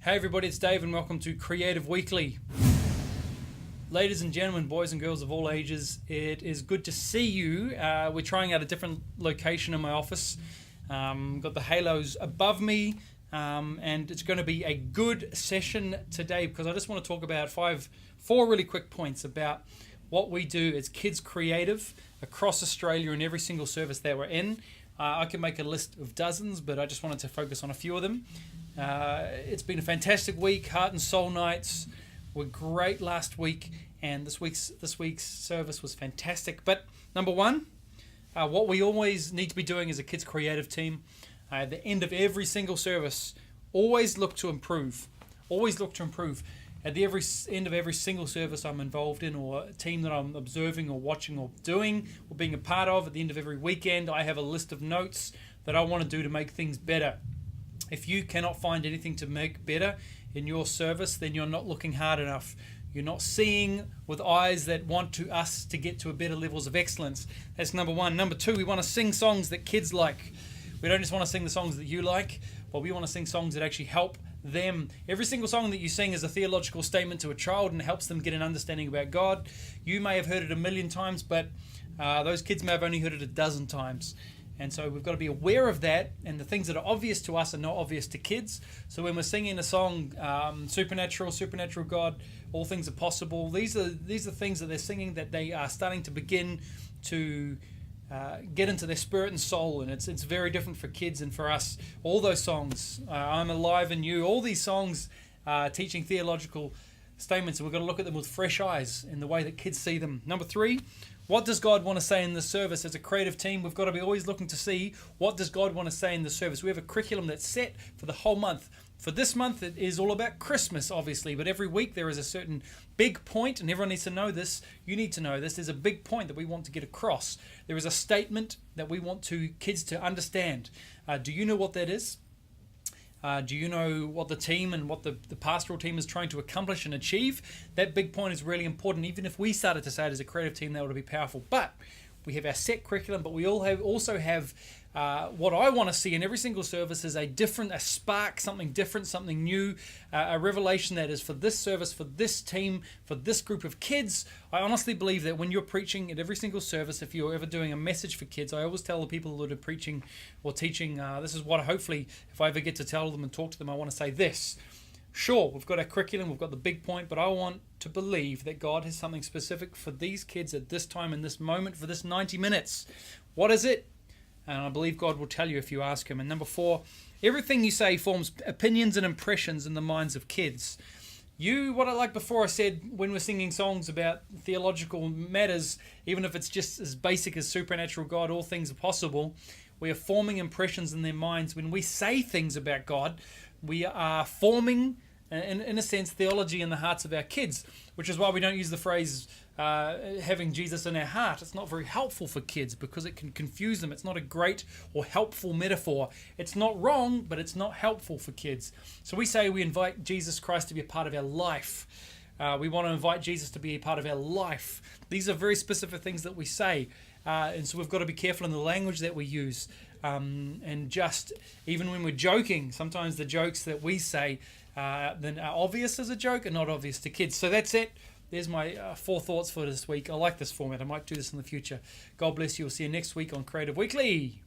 Hey everybody, it's Dave and welcome to Creative Weekly. Ladies and gentlemen, boys and girls of all ages, it is good to see you. We're trying out a different location in my office. Got the halos above me, and it's going to be a good session today because I just want to talk about four really quick points about what we do as Kids Creative across Australia in every single service that we're in. I can make a list of dozens, but I just wanted to focus on a few of them. It's been a fantastic week. Heart and Soul Nights were great last week, and this week's service was fantastic. But number one, what we always need to be doing as a Kids Creative team, at the end of every single service, always look to improve. Always look to improve. At the end of every single service I'm involved in, or a team that I'm observing or watching or doing or being a part of, at the end of every weekend, I have a list of notes that I want to do to make things better. If you cannot find anything to make better in your service, then you're not looking hard enough. You're not seeing with eyes that want us to get to a better levels of excellence. That's number one. Number two, we want to sing songs that kids like. We don't just want to sing the songs that you like, but we want to sing songs that actually help them. Every single song that you sing is a theological statement to a child and helps them get an understanding about God. You may have heard it 1,000,000 times, but those kids may have only heard it 12 times. And so we've got to be aware of that, and the things that are obvious to us are not obvious to kids. So when we're singing a song, supernatural God, all things are possible, these are things that they're singing that they are starting to begin to get into their spirit and soul, and it's very different for kids and for us. All those songs, I'm Alive in You, all these songs teaching theological statements, and we've got to look at them with fresh eyes in the way that kids see them. Number three, what does God want to say in this service? As a creative team, we've got to be always looking to see what does God want to say in the service. We have a curriculum that's set for the whole month. For this month, it is all about Christmas, obviously, but every week there is a certain big point, and everyone needs to know this. You need to know this. There's a big point that we want to get across. There is a statement that we want kids to understand. Do you know what that is? Do you know what the team and what the pastoral team is trying to accomplish and achieve? That big point is really important. Even if we started to say it as a creative team, that would be powerful. But we have our set curriculum, but we also have what I want to see in every single service is a spark, something different, something new, a revelation that is for this service, for this team, for this group of kids. I honestly believe that when you're preaching at every single service, if you're ever doing a message for kids, I always tell the people that are preaching or teaching, this is what hopefully, if I ever get to tell them and talk to them, I want to say this. Sure, we've got our curriculum, we've got the big point, but I want to believe that God has something specific for these kids at this time, in this moment, for this 90 minutes. What is it? And I believe God will tell you if you ask Him. And number four, everything you say forms opinions and impressions in the minds of kids. What I like before I said, when we're singing songs about theological matters, even if it's just as basic as supernatural God, all things are possible, we are forming impressions in their minds. When we say things about God, we are forming, in a sense, theology in the hearts of our kids, which is why we don't use the phrase having Jesus in our heart. It's not very helpful for kids because it can confuse them. It's not a great or helpful metaphor. It's not wrong, but it's not helpful for kids. So we say we invite Jesus Christ to be a part of our life. We want to invite Jesus to be a part of our life. These are very specific things that we say. And so we've got to be careful in the language that we use. And just, even when we're joking, sometimes the jokes that we say then are obvious as a joke and not obvious to kids. So that's it. There's my 4 thoughts for this week. I like this format. I might do this in the future. God bless you. We'll see you next week on Creative Weekly.